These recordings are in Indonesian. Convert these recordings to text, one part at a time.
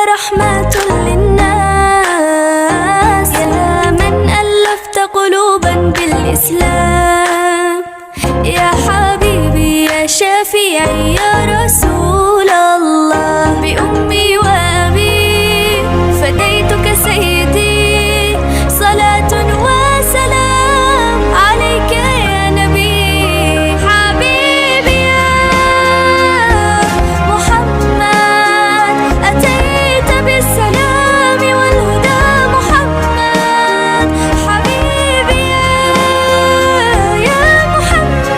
رحمة للناس يا من ألفت قلوبا بالإسلام يا حبيبي يا شفيعي يا رسول الله بأمي وأبي فديتك سيدي صلاة وسلام عليك يا نبي حبيبي يا محمد أتيت بالسلام والهدى محمد حبيبي يا محمد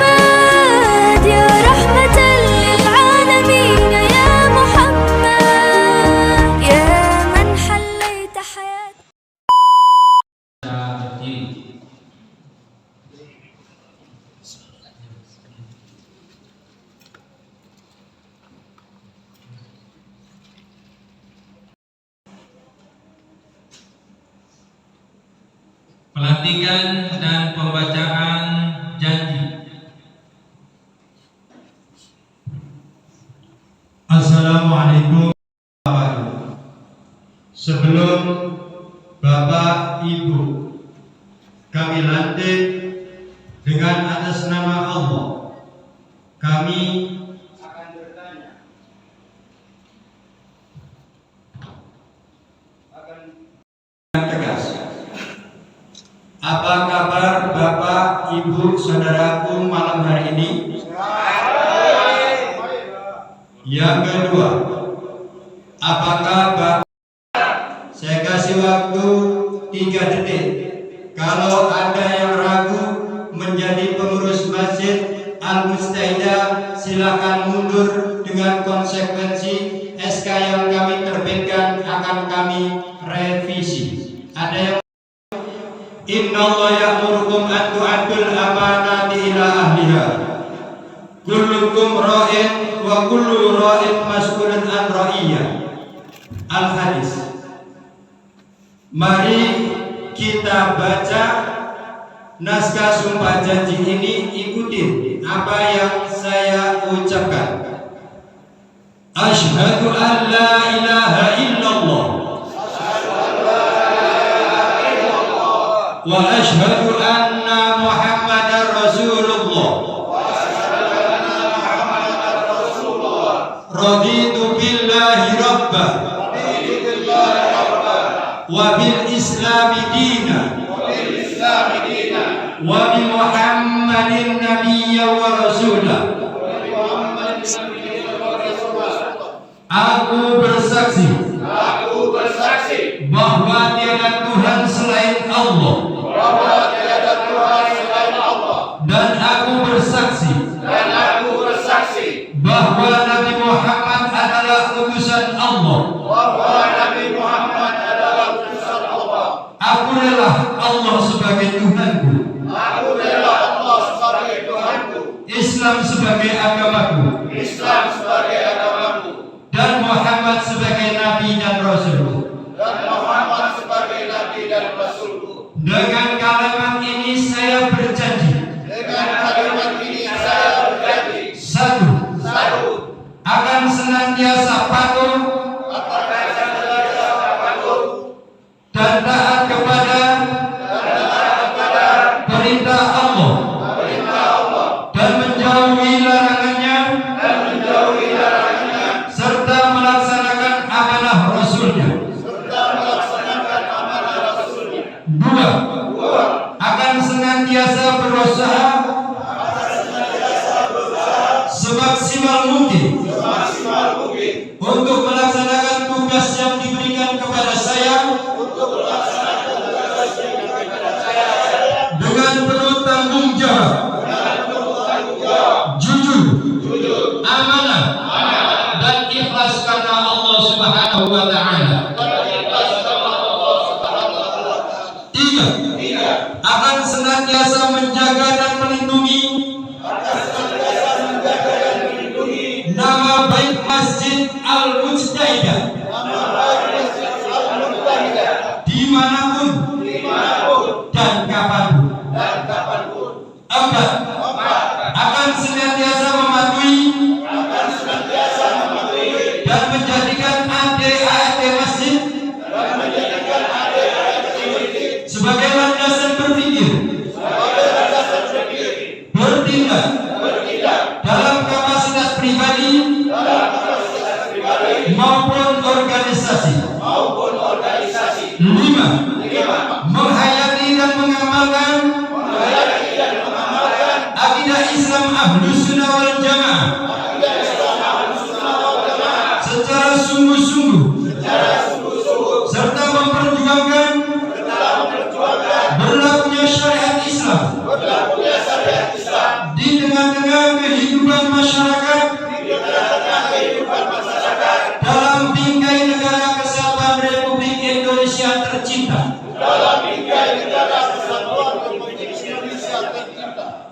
يا رحمة للعالمين يا محمد يا من حليت حياتي. Pelantikan dan pembacaan janji. Assalamualaikum warahmatullahi wabarakatuh. Sebelum Bapak Ibu kami lantik dengan atas nama Allah, kami akan bertanya. Tegas. Apa kabar Bapak, Ibu, saudaraku malam hari ini? Yang kedua, apakah Bapak, saya kasih waktu 3 detik. Kalau ada yang ragu menjadi pengurus Masjid Al-Mustaidah, silakan mundur dengan konsekuensi. SK yang kami terbitkan akan kami revisi. Ada yang Innallaha ya'murukum an tu'addul amanati ila ahliha. Kullukum ra'in wa kullu ra'in mas'ulun an ra'iyah. Al-Hadis. Mari kita baca naskah sumpah janji ini, ikutin apa yang saya ucapkan. Asyhadu an la ilaha illallah wa asyhadu anna Muhammadar Rasulullah. Raditu billahi rabba wa bil islami dina wa bi Muhammadin nabiyya wa rasulah. Aku bersaksi bahwa tiada Tuhan selain Allah. Dan aku bersaksi bahwa Nabi Muhammad adalah utusan Allah. Aku rela Allah sebagai Tuhanku. Islam sebagai agamaku. Dan Muhammad sebagai Nabi dan Rasul. Dengan kalimat ini saya berjanji. Satu, akan senantiasa patuh dan taat kepada perintah Allah dan menjauhi larangannya serta melaksanakan amanah Rasulnya. Dua, akan senantiasa berusaha semaksimal mungkin untuk melaksanakan tugas yang diberikan kepada saya dengan penuh tanggung jawab, jujur, amanah, dan ikhlas karena Allah Subhanahu wa Ta'ala. Tiga, akan senantiasa menjaga dan melindungi nama baik Masjid Al-Mustaidah dimanapun dan kapanpun. Empat, akan senantiasa mematuhi dan menjadikan adik-adik menghayati dan mengamalkan akidah Islam Ahlus Sunnah wal Jamaah secara sungguh-sungguh serta memperjuangkan berlakunya syariat Islam di tengah-tengah kehidupan masyarakat dalam bingkai negara kesatuan Republik Indonesia tercinta.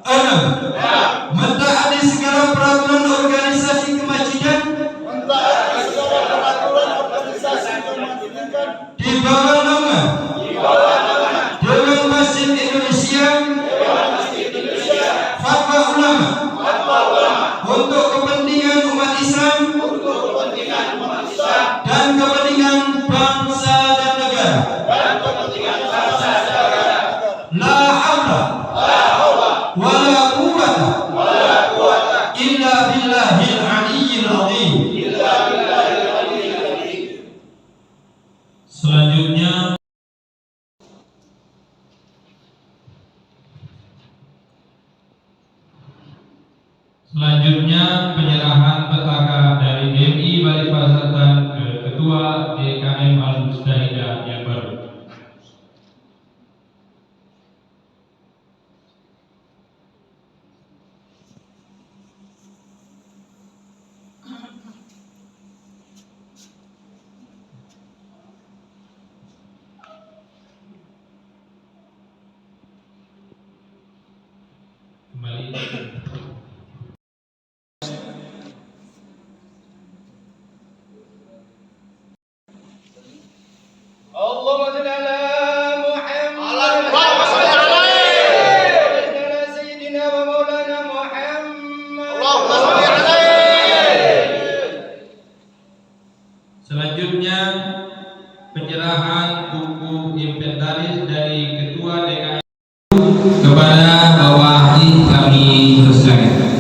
6. Mentaati segala peraturan organisasi kemasjidan di bawah nama Dewan Masjid Indonesia, Fatwa Ulama untuk kepentingan umat Islam dan kepentingan bangsa dan negara. La haula wala quwwata illa billahil aliyyil azim. Selanjutnya penyerahan petaka dari DMI Balikpapan ke Ketua DKM Al-Mustahidah yang baru. Kembali. Allahumma shalli ala Muhammad. Sayyidina wa maulana Muhammad. Selanjutnya penyerahan buku inventaris dari Ketua DKM kepada Bawahi kami persilakan.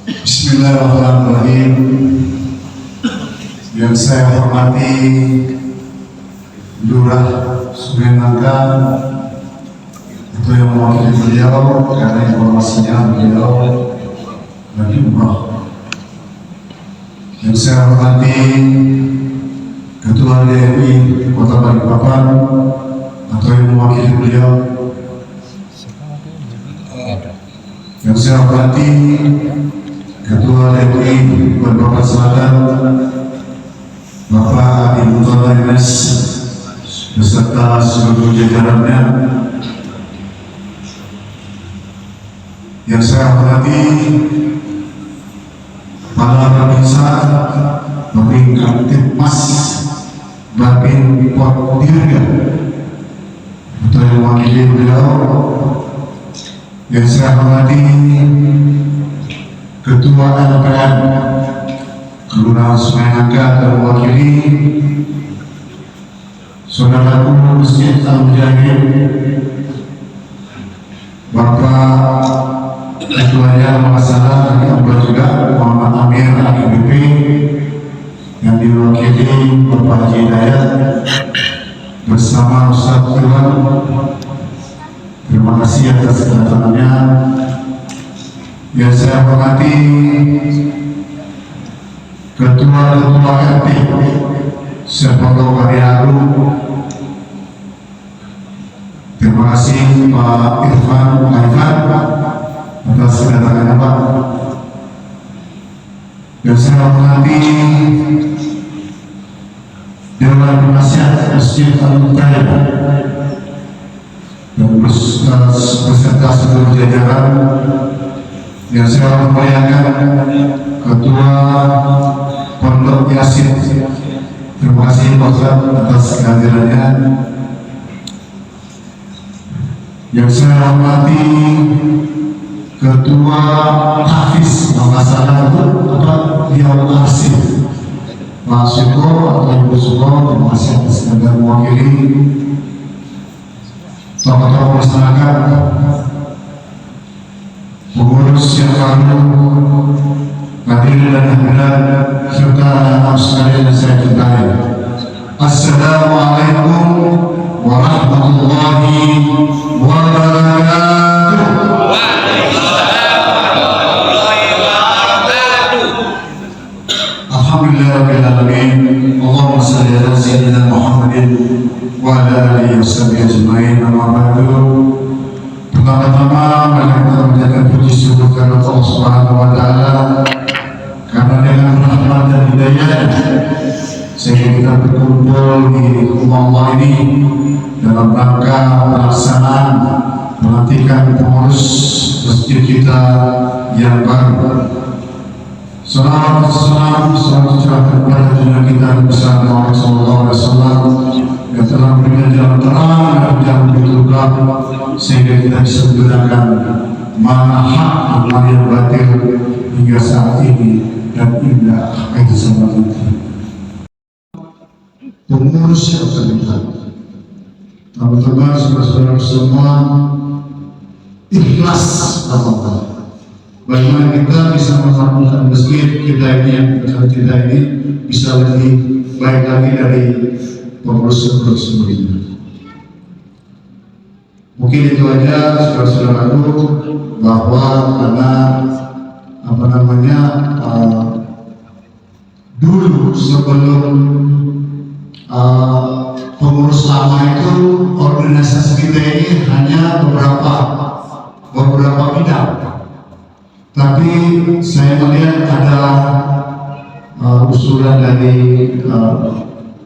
Bismillahirrahmanirrahim. Yang saya hormati Lurah Sungai Nangka itu yang mewakili beliau karena informasinya beliau lagi umrah. Yang saya hormati Ketua DMI Kota Balikpapan atau yang mewakili beliau. Yang saya hormati Ketua DPI Balikpapan Selatan Bapak Adi Mutola MS beserta seluruh jajarannya. Yang saya hormati para pemirsa Babin Tipmas Babin Potdirga atau yang mewakili beliau. Yang saya hormati Ketua LPM Kelurahan Sungai Nangka dan mewakili saudaraku Masjid Al-Mujahid, Bapak Ketuanya Masalah dan juga Muhammad Amir AKBP yang diwakili Bapak Haji Hidayat bersama Ustaz Iwan. Terima kasih atas kedatangannya. Yang saya hormati Ketua RT Sepoto Kariaru. Terima kasih Pak Irfan atas kedatangannya Pak. Yang saya hormati Dewan Penasihat Masjid Al-Muhtayib dan beserta seluruh jajaran. Yang saya muliakan Ketua Pondok Yasin. Terima kasih Pak Ustaz atas kehadirannya. Yang saya hormati Ketua Hafiz Masalah itu Diau Arsif Pak Suko atau Ibu Suko. Terima kasih atas kehadiran mewakili tokoh-tokoh masyarakat pengurus yang baru, hadirin dan hadirat serta anak sekalian yang saya cintai. Assalamualaikum warahmatullahi wabarakatuh. Alhamdulillahirabbil alamin. Allahumma shalli ala sayyidina Muhammadin wa ala alihi washabihi ajmain. Amma ba'du. Pertama-tama mari kita mengucapkan puji syukur kepada Allah Subhanahu wa taala karena dengan rahmat dan hidayah sehingga kita berkumpul di rumah Allah ini dalam rangka pelaksanaan pelantikan pengurus masjid kita yang baru. Salawat curahkan kepada junjungan kita besar Muhammad sallallahu alaihi wasallam yang telah memberikan jalan terang dan jalan begitu gelap sehingga kita bisa menggunakan mana hak dan mana yang batil hingga saat ini dan hingga akhir zaman nanti. Pengurus yang terlibat, teman-teman saudara-saudara semua ikhlas Allah. Bagaimana kita bisa membangun masjid kita ini yang kita ini bisa lebih baik lagi dari pengurus sebelumnya. Mungkin itu aja saudara-saudaraku, bahwa karena dulu sebelum pengurus lama itu organisasi kita ini hanya beberapa bidang. Tapi saya melihat ada usulan dari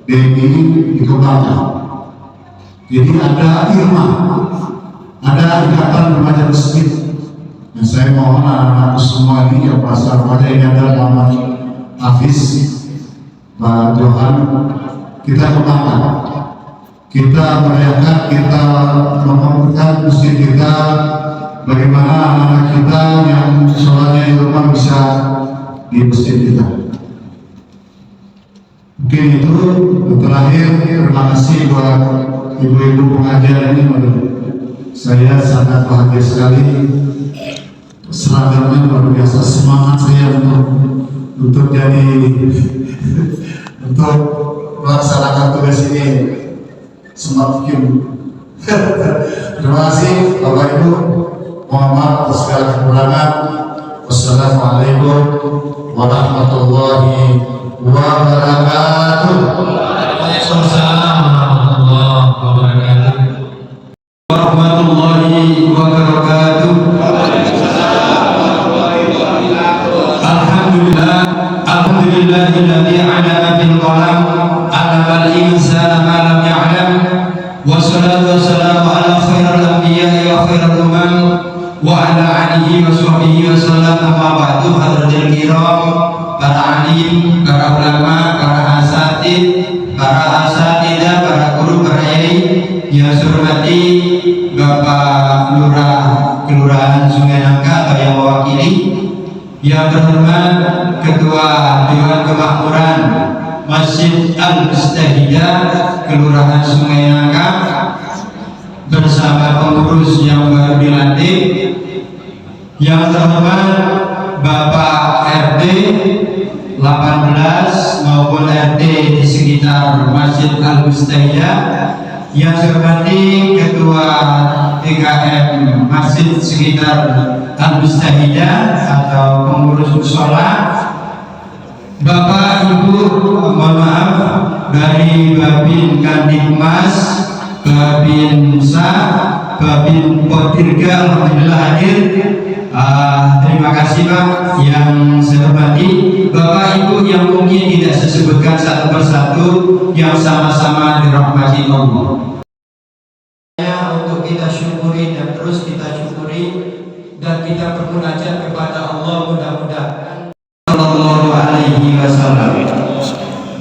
BMI dikembangkan. Jadi ada IRMA, ada Ikatan Remaja Masjid. Nah, saya mohon anak-anak semua ini yang merasa remaja ini adalah nama Hafiz, Pak Johan, kita kembangkan. Kita merayakan, kita membangunkan masjid kita. Bagaimana anak-anak kita yang sholatnya di rumah bisa di masjid kita. Mungkin itu. Terakhir, terima kasih buat ibu-ibu pengajar ini. Saya sangat bahagia sekali. Seragamnya luar biasa, semangat saya untuk untuk melaksanakan tugas ini semakin. Terima kasih Bapak Ibu. Mohon maaf atas segala kekurangan. Wassalamualaikum warahmatullahi wabarakatuh. Waalaikumsalam warahmatullahi wabarakatuh. Alhamdulillahilladzi 'alama bil qalam 'alamal insana ma lam ya'lam. Wassalatu wassalamu ala khairil anbiya'i wa khairil umam wa ala alihi wa sahbihi wa sallam. Amma ba'du. Hadratil kiram, para alim, para ulama, para asatid, para guru, para yai yang saya hormati Bapak Lurah Kelurahan Sungai Nangka atau yang mewakili, yang terhormat Ketua Dewan Kemakmuran Masjid Al-Mustahidah Kelurahan Sungai Nangka bersama pengurus yang baru dilantik, yang terhormat Bapak RT 18 maupun RT di sekitar Masjid Al-Mustahidah, yang saya hormati Ketua TKM Masjid sekitar Al-Mustahidah atau pengurus mushola, Bapak Ibu, mohon maaf, dari Babin Kandikmas, Babin Sa, Babin Potirga, alhamdulillah hadir. Terima kasih Pak yang saya hormati. Bapak Ibu yang mungkin tidak saya sebutkan satu persatu, yang sama-sama dirahmati Allah. Untuk kita syukuri dan terus kita syukuri dan kita bermunajat kepada Allah, mudah-mudahan sallallahu alaihi wasallam.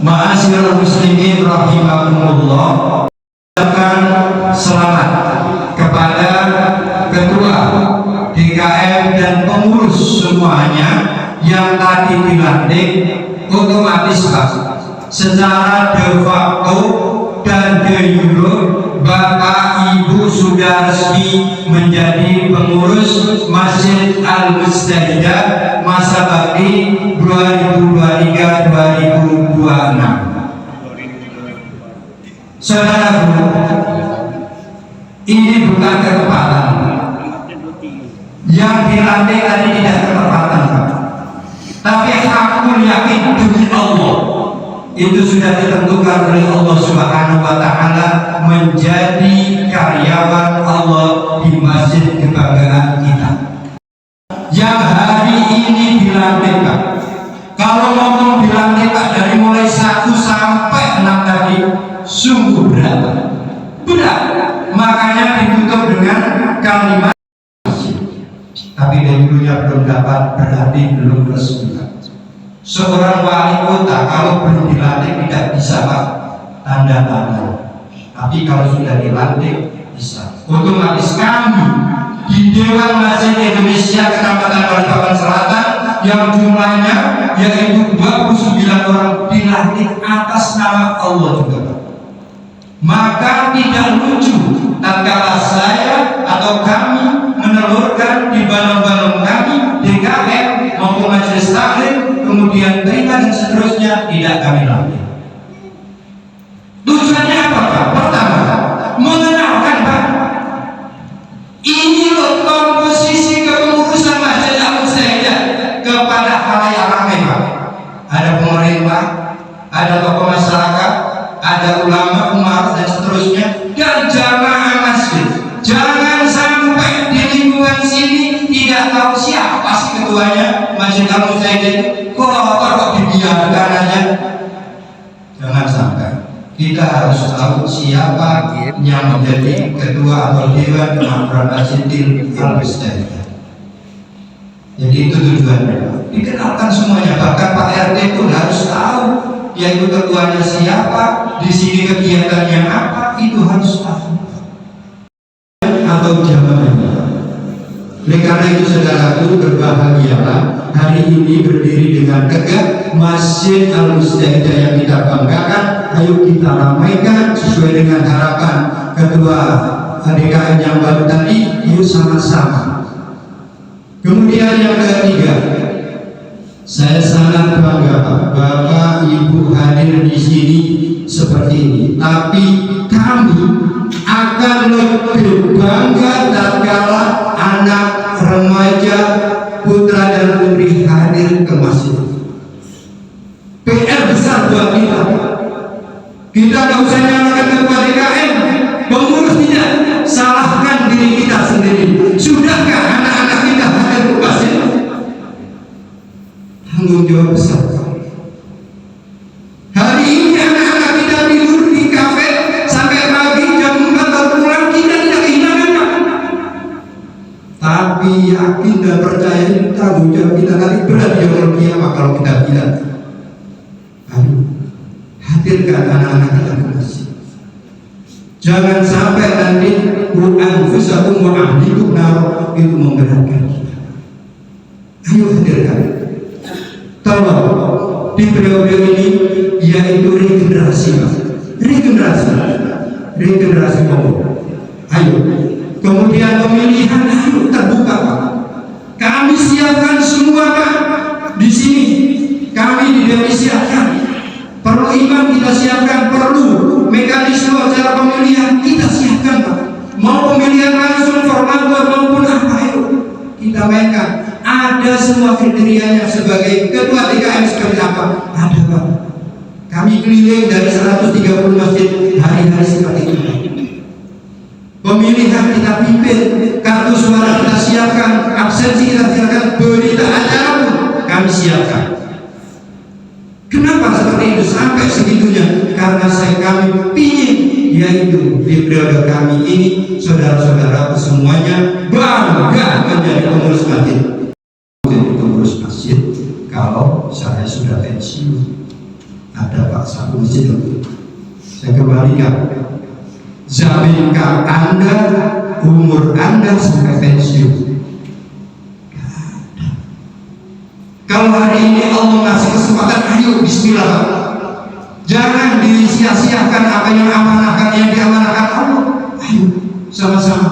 Ma'asyiral muslimin rahimakumullah, ucapkan selamat kepada ketua DKM dan pengurus semuanya yang tadi dilantik. Otomatis Pak, secara de facto dan de jure Bapak Ibu Ibu sudah resmi menjadi pengurus Masjid Al-Mustahidah masa bakti 2023-2026. Saudaraku, ini bukan ketepatan. Yang dilantik tadi tidak ketepatan, tapi hakul yakin demi Allah itu sudah ditentukan oleh Allah Subhanahu wa Ta'ala menjadi karyawan Allah di masjid kebanggaan kita yang hari ini dilantik, Pak. Kalau ngomong dilantik, Pak, dari mulai 1 sampai 6 tadi sungguh berat, makanya ditutup dengan kalimat tapi dulunya belum dapat, berarti belum resmi. Seorang wali kota kalau belum dilantik tidak bisa, Pak, tanda tangan. Tapi kalau sudah dilantik bisa. Otomatis kami di Dewan Masjid Indonesia Kecamatan Balikpapan Selatan yang jumlahnya yaitu 29 orang dilantik atas nama Allah juga, Pak. Maka tidak lucu tatkala saya atau kami menelurkan di balon-balon kami DKM maupun majelis taklim, kemudian terima dan seterusnya tidak kami lantik. Tujuannya apa, Pak? Pertama, mengenalkan, Pak, ini loh komposisi kepengurusan Masjid Al-Mustahidah kepada khalayak ramai, Pak. Ada pemerintah, ada tokoh masyarakat, ada ulama, umat dan seterusnya, dan jamaah masjid. Jangan sampai di lingkungan sini tidak tahu siapa sih ketuanya Masjid Al-Mustahidah. Kok dibiarkan aja? Jangan sampai. Kita harus tahu siapa yang menjadi ketua atau dewan kemakmuran Masjid Al-Mustahidah. Jadi itu tujuannya. Dikenalkan semuanya, bahkan Pak RT pun harus tahu yaitu ketuanya siapa, di sini kegiatannya apa, itu harus tahu. Atau jamaahnya. Oleh karena itu saudaraku, berbahagialah hari ini berdiri dengan tegak Masjid Al-Mustahidah yang kita banggakan. Ayo kita ramaikan sesuai dengan harapan ketua DKM yang baru tadi. Yuk sama-sama. Kemudian yang ketiga, saya sangat bangga, Pak, Bapak Ibu hadir di sini seperti ini. Tapi kami akan lebih bangga tatkala anak remaja, putra dan putri hadir ke masjid. PR besar buat kita. Kita nggak usah nyalakan ketua DKM, pengurus tidak, salahkan diri kita sendiri. Sudahkah anak-anak kita hadir ke masjid? Tanggung jawab besar. Hari ini anak-anak kita tidur di kafe sampai pagi jam 4 baru pulang, kita tidak kehilangan, Pak. Tapi yakin dan percaya tanggung jawab kita nanti berat di yaumul qiyamah kalau kita tidak. Ayo, hadirkan anak-anak kita ke masjid. Jangan sampai nanti anfusakum wa ahlikum nar itu memberatkan kita. Ayo hadirkan. Tolong di periode ini yaitu regenerasi, Pak. Regenerasi pemuda. Ayo. Kemudian pemilihan ayo terbuka, Pak. Kami siapkan semua, Pak. Di sini kami di DPI siapkan. Perlu imam kita siapkan, perlu mekanisme cara pemilihan kita siapkan, Pak. Mau pemilihan langsung formatur maupun apa itu kita mainkan. Ada semua kriterianya sebagai ketua DKM seperti apa? Ada, Pak. Kami keliling dari 130 masjid hari-hari seperti itu. Pemilihan kita pimpin, kartu suara kita siapkan, absensi kita siapkan, berita acara pun kami siapkan. Kenapa seperti itu sampai segitunya? Karena kami ingin yaitu di periode kami ini saudara-saudara semuanya bangga menjadi pengurus masjid. Pengurus masjid kalau saya sudah pensiun, ada Pak satu masjid saya kembalikan. Zaminkah Anda umur Anda sampai pensiun? Kalau hari ini Allah ngasih kesempatan, ayo bismillah. Jangan disia-siakan apa yang amanahkan, yang diamanahkan Allah. Ayo sama-sama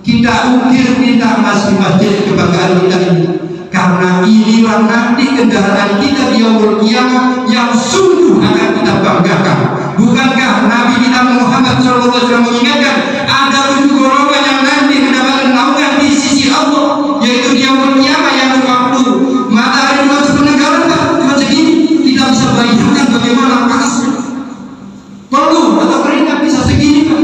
kita ukir minta masjid kebanggaan kita ini, karena inilah nanti kendaraan kita di yaumul qiyamah yang sungguh akan kita banggakan. Bukankah Nabi kita Muhammad SAW mengingatkan ada 7 golongan yang nanti mendapatkan naungan di sisi Allah, yaitu di yaumul qiyamah yang waktu matahari cuma sepenenggalan cuma segini, kita bisa bayangkan bagaimana panasnya. Perlu atau keringat bisa segini Pak.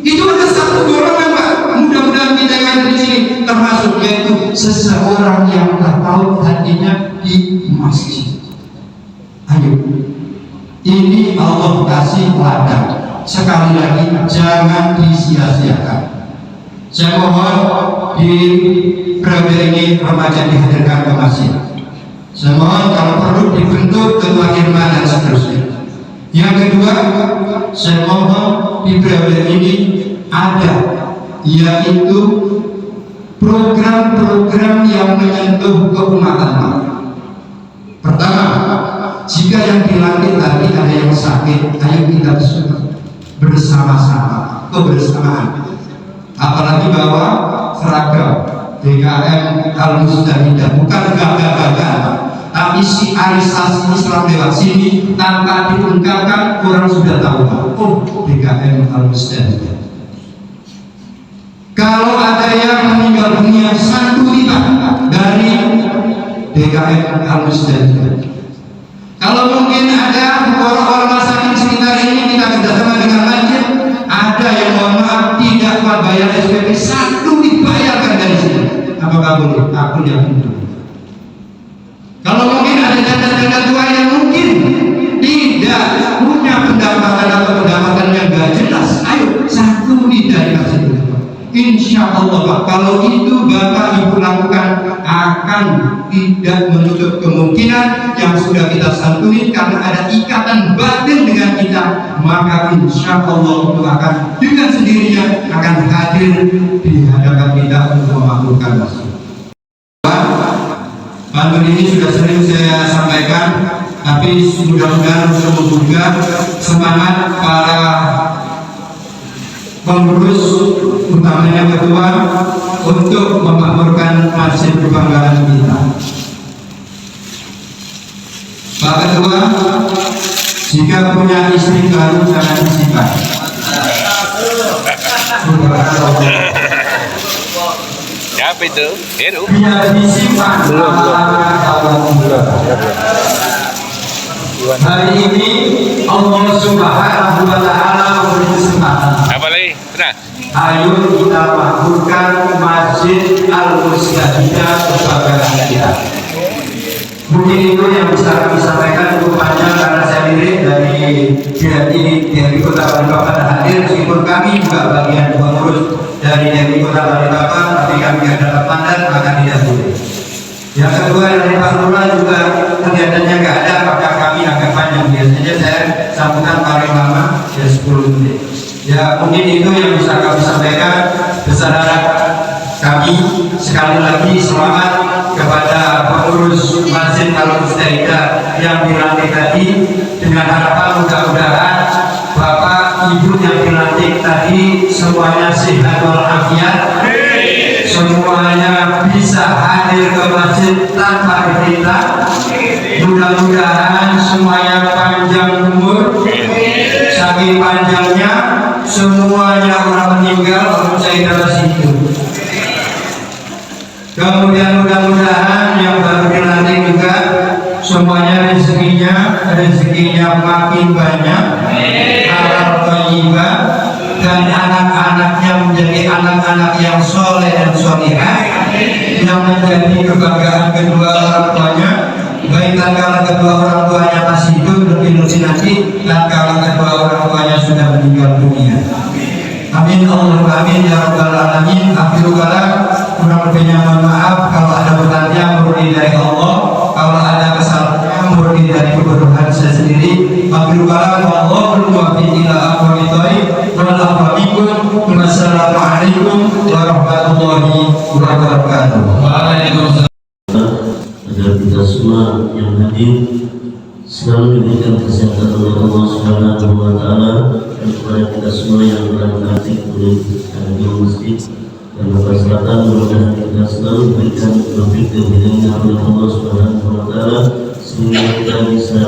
Itu ada satu golongan Pak. Mudah-mudahan kita yang ada di sini termasuk, yaitu seseorang yang tahu hatinya di masjid. Ayo, ini Allah kasih ladang. Sekali lagi jangan disia-siakan. Saya mohon di periode ini remaja dihadirkan ke masjid. Saya mohon kalau perlu dibentuk ketua irma dan seterusnya. Yang kedua, saya mohon di periode ini ada, yaitu program-program yang menyentuh keumatan. Pertama, jika yang dilatih tadi ada yang sakit, ayo kita bersama-sama, kebersamaan. Apalagi bahwa seragam DKM Al-Mustahidah bukan gagah-gagah, tapi siarisasi Islam lewat sini tanpa diungkapkan orang sudah tahu. Oh, DKM Al-Mustahidah. Kalau ada yang meninggal dunia, santuni Pak dari DKM Al-Mustahidah. Kalau mungkin ada orang-orang sakit sekitar ini, kita kerjasama dengan masjid, ada yang mohon maaf tidak membayar SPP, satu dibayarkan dari sini. Apakah boleh? Aku yang itu. Kalau mungkin ada janda-janda tua yang mungkin tidak punya pendapatan atau pendapatan yang gak jelas, ayo santuni dari masjid. Insya Allah Pak, kalau itu Bapak Ibu lakukan akan tidak menutup kemungkinan yang sudah kita santuni, karena ada ikatan batin dengan kita, maka insya Allah itu akan dengan sendirinya akan hadir di hadapan kita untuk memakmurkan masjid. Pantun ini sudah sering saya sampaikan, tapi mudah-mudahan bisa membuka semangat para pengurus, utamanya ketua, untuk memakmurkan masjid kebanggaan kita. Pak Ketua, jika punya istri baru jangan disimpan. Siapa itu? Heru? Biar disimpan. Belum. Hari ini Allah Subhanahu wa Ta'ala memberi kesempatan. Apa lagi? Benar. Ayo kita makmurkan Masjid Al-Mustahidah kebanggaan kita. Mungkin itu yang bisa kami sampaikan, cukup panjang karena saya lirik dari DPI Kota Balikpapan hadir, meskipun kami juga bagian pengurus dari DPI Kota Balikpapan, tapi kami ada mandat maka tidak boleh. Yang kedua dari Pak Lurah juga kegiatannya nggak ada, maka kami agak panjang. Biasanya saya sambutan paling lama ya 10 menit. Ya mungkin itu yang bisa kami sampaikan. Besar harap kami sekali lagi selamat kepada pengurus Masjid Al-Mustahidah yang dilantik tadi, dengan harapan mudah-mudahan Bapak Ibu yang dilantik tadi semuanya sehat walafiat, semuanya bisa hadir ke masjid tanpa diperintah. Mudah-mudahan semuanya panjang umur, saking panjangnya semuanya orang meninggal usai dalam situ. Kemudian mudah-mudahan yang baru dilantik juga semuanya rezekinya makin banyak, halal thayyibah, dan anak-anaknya menjadi anak-anak yang soleh dan solihah, yang menjadi kebanggaan kedua orang tuanya, baik tatkala kedua orang tuanya masih hidup lebih nanti, tatkala kedua orang tuanya sudah meninggal dunia. Amin Allahumma amin ya rabbal alamin. Akhirul kalam, kurang lebihnya mohon maaf. Kalau ada pertanyaan murni dari Allah, kalau ada kesalahan murni dari kebodohan saya sendiri. Akhirul kalam, wallahul muwaffiq ila aqwamit thoriq. Wassalamualaikum warahmatullahi wabarakatuh. Waalaikumsalam. Agar kita semua yang hadir selalu diberikan kesehatan oleh Allah Subhanahu wa Ta'ala, kepada kita semua yang telah berlatih di masjid dan berkesempatan mudah-mudahan kita selalu berikan taufik dan hidayah oleh Allah Subhanahu wa taala sehingga kita bisa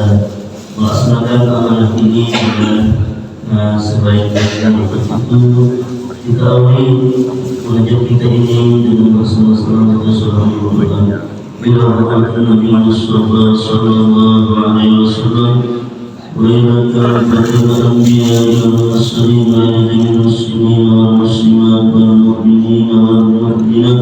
melaksanakan amanah ini dengan sebaik-baiknya. Untuk itu kita awali mengajar kita ini dengan bersama-sama kita seorang berdoa. Bila Nabi Mustafa sallallahu alaihi wasallam وإلى كافة الأنبياء والمرسلين وإلى المسلمين والمسلمات والمؤمنين والمؤمنات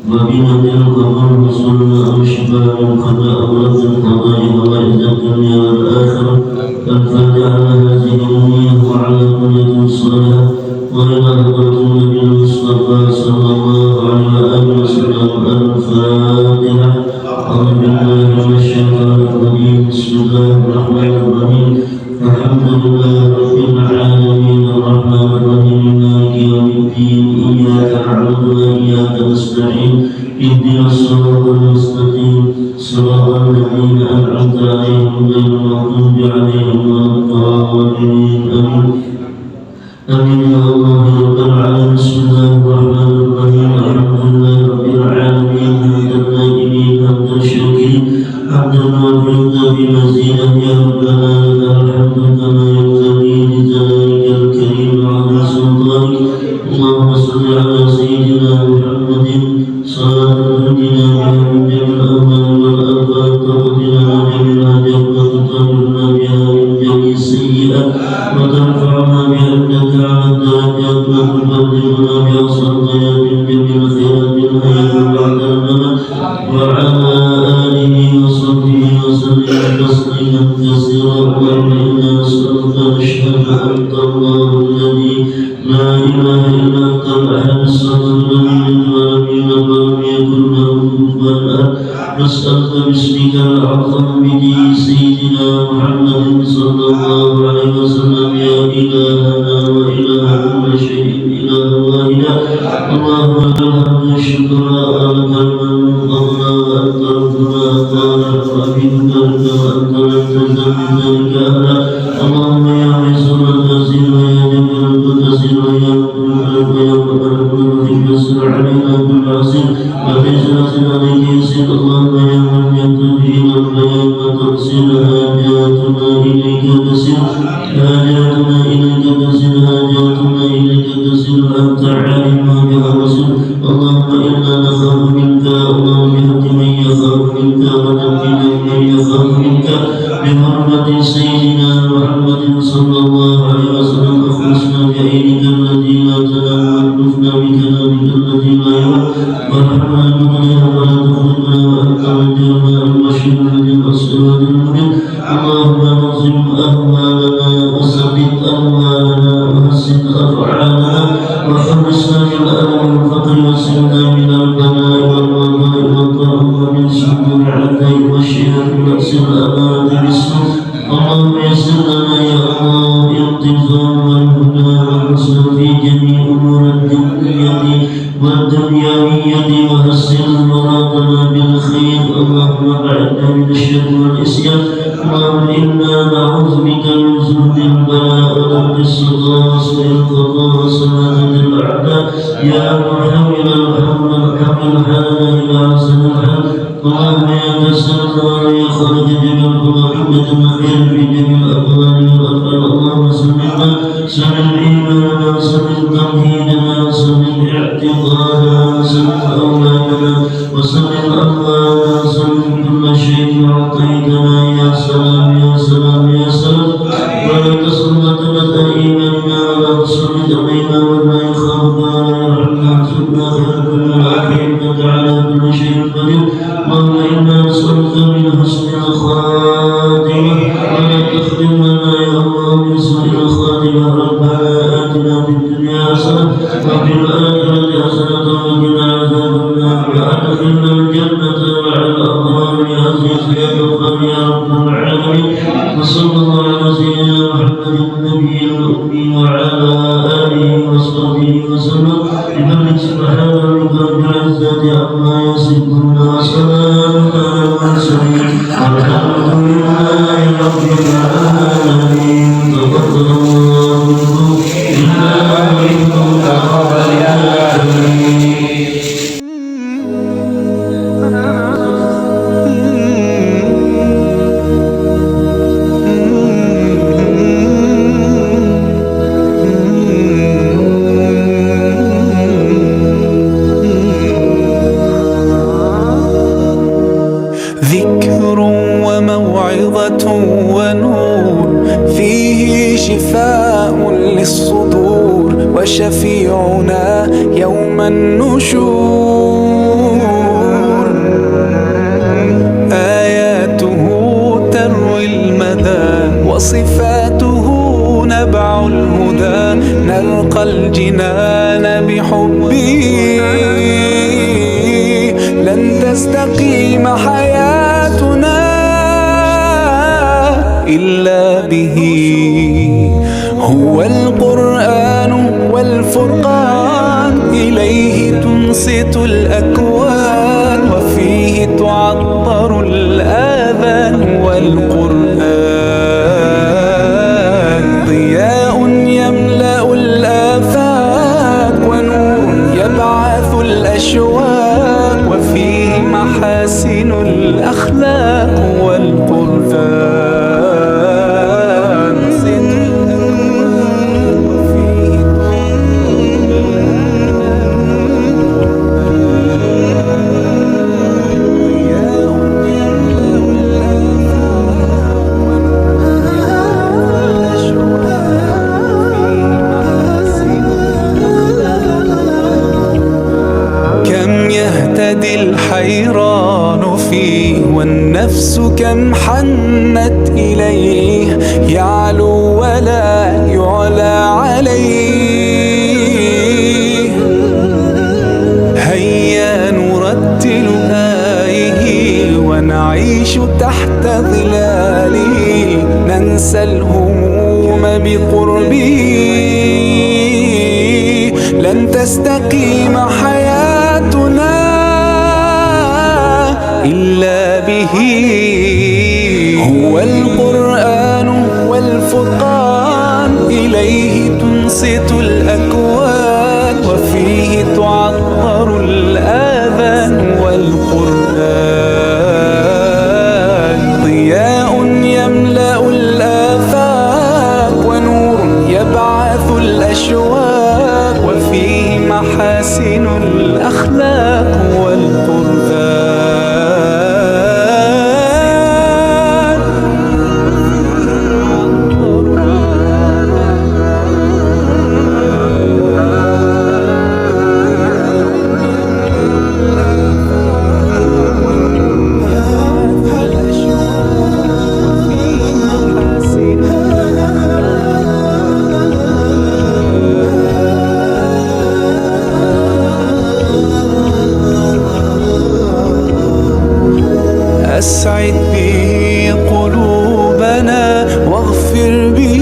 وبنا القبر وصلنا أو شفاء قد أورد القضاء وغير الدنيا والآخرة الفاتحة هذه الأمنية وعلى كل صالحة وإلى حضرة النبي المصطفى صلى الله عليه وسلم الفاتحة. أعوذ بالله من الشيطان الرجيم. بسم الله الرحمن الرحيم. الحمد لله رب العالمين الرحمن الرحيم مالك يوم الدين إياك نعبد وإياك نستعين اهدنا الصراط المستقيم صراط الذين أنعمت عليهم غير المغضوب عليهم ولا الضالين آمين. آمين يا الله رب العالمين. بسم الله الرحمن الرحيم. الحمد لله رب العالمين حمدا النائمين حمدا الشاكرين حمدا وافقا بمزيدا يا ربنا لك الحمد كما ينبغي لجلالك الكريم وعظيم سلطانك. اللهم صل على سيدنا محمد صلاة تهدنا بها من جميع الأهوال والآفات وتقضينا جميع الحاجات وتطهرنا بها من جميع السيئات وترفعنا بها عندك على الدرجات وتبلغنا بأقصى الغايات من جميع الخيرات الحياة بعد الممات وعلى آله وصحبه وسلم تسليما كثيرا. اللهم إنا نسألك نشهد أنت الله الذي لا إله إلا أنت الأحد الصمد لم يلد ولم يولد ولم يكن له كفوا أحد. نسألك باسمك الأعظم بدين سيدنا محمد صلى الله عليه وسلم يا إلهنا وإله كل شيء إله واحد. اللهم لك الحمد والشكر لك المن الله وأنت ربنا قادر وعبيدك لك وأنت لم تزل من ذلك أهلا. اللهم يا عز التسير ويا جبر التسير ويا مكروه ويا مكروه تكسر علينا كل عسير وتجرس عليك يسير. اللهم يا من يقضي والبيان وتفصيل حاجاتنا إليك تسير حاجاتنا إليك تسير حاجاتنا إليك تسير أنت عالم بها بصير. اللهم إنا نخاف منك. اللهم بحق من يخاف منك ونجنا من يخاف منك بحرمة سيدنا محمد صلى الله عليه وسلم. أخلصنا بعينك التي لا تنام واكلفنا بكلامك الذي لا يرام وارحمنا بقولها ولا تخرجنا وأنت ولينا المشهد الذي الأسرار المبين. اللهم نظم أهوالنا وثبت أموالنا وحسن أفعالنا وخلصنا من الألم والفقر وسلنا من البلاء والوباء والضر ومن سوء العداء والشهاد ونفس الأمانة بالسوء. اللهم يسر لنا يا الله الانتظام والهدى والنصر في جميع أمور الدنيا والدنيوية وحسن مرادنا بالخير. اللهم بعدنا من الشر والعصيان. اللهم إنا نعوذ بك من ذل البلاء ودرك الصداع وسوء القضاء وسماتة الأعداء. يا محول الحمد الحمد الحال إلى أحسن الحال. اللهم يا كسر يا خالق جميع الخلق الخير في جميع الأقوال والأفعال. اللهم سلمنا سلم إيماننا سلم توحيدنا سلم اعتقادنا سلم أولادنا وسلم أموالنا سلم كل شيء أعطيتنا. يا سلام يا سلام يا سلام. ولا تسلط مدى إيماننا ولا تسلط علينا ولا يخافنا ولا يرحمنا. ارزقنا خير كل العافية إنك على كل شيء قدير. اللهم إنا نسألك من حسن الخاتمة ولا تختمنا يا الله من سوء الخاتمة. ربنا آتنا في الدنيا حسنة وفي الآخرة حسنة وقنا عذاب النار وأدخلنا الجنة مع الأبرار يا عزيز يا غفار يا رب العالمين. وصلى الله على سيدنا محمد النبي الأمي وعلى آله وصحبه وسلم. بفضلك سبحان ربك رب العزة عما يصفون وسلام على المرسلين والحمد لله رب العالمين. تقبل الله ذكر وموعظة ونور فيه شفاء للصدور وشفيعنا يوم النشور آياته تروي المدى وصفاته نبع الهدى نلقى الجنان بحبه لن تستقيم حياتنا إلا به هو القرآن والفرقان إليه تنصت الأكوان وفيه تعطر الآذان والقرآن ضياء يملأ الآفاق ونور يبعث الأشواق وفيه محاسن الأخلاق والقرآن الحيران فيه والنفس كم حنت إليه يعلو ولا يعلى عليه هيا نرتل آيه ونعيش تحت ظلاله ننسى الهموم بقربه لن تستقيم حياتنا إلا به هو القرآن والفرقان إليه تنصت الأكوان وفيه تعطر الآذان والقرآن ضياء يملأ الآفاق ونور يبعث الأشواق وفيه محاسن الأخلاق والقرآن أسعد به قلوبنا واغفر به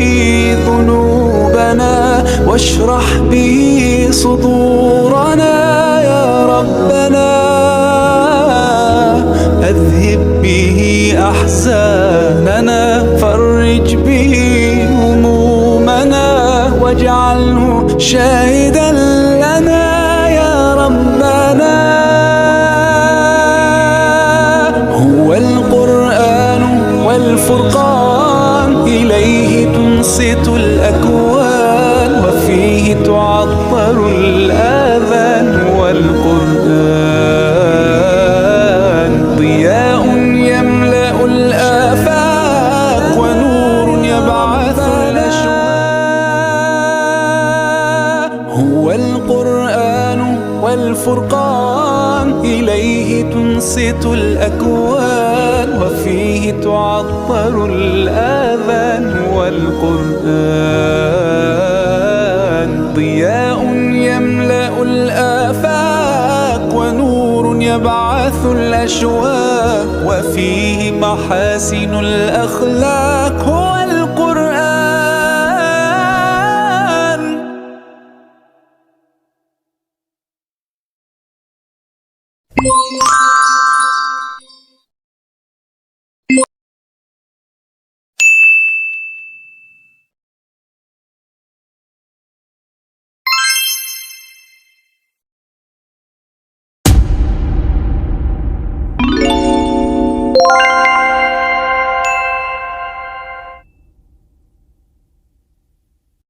ذنوبنا واشرح به صدورنا يا ربنا أذهب به أحزاننا فرج به همومنا واجعله شاهدا لنا يا ربنا هو القرآن والفرقان إليه تنصت الأكوان وفيه تعطر الآذان والقرآن ضياء يملأ الآفاق ونور يبعث الأشواق هو القرآن والفرقان إليه تنصت الأكوان وفيه تعطر الآذان والقرآن ضياء يملأ الآفاق ونور يبعث الأشواق وفيه محاسن الأخلاق هو القرآن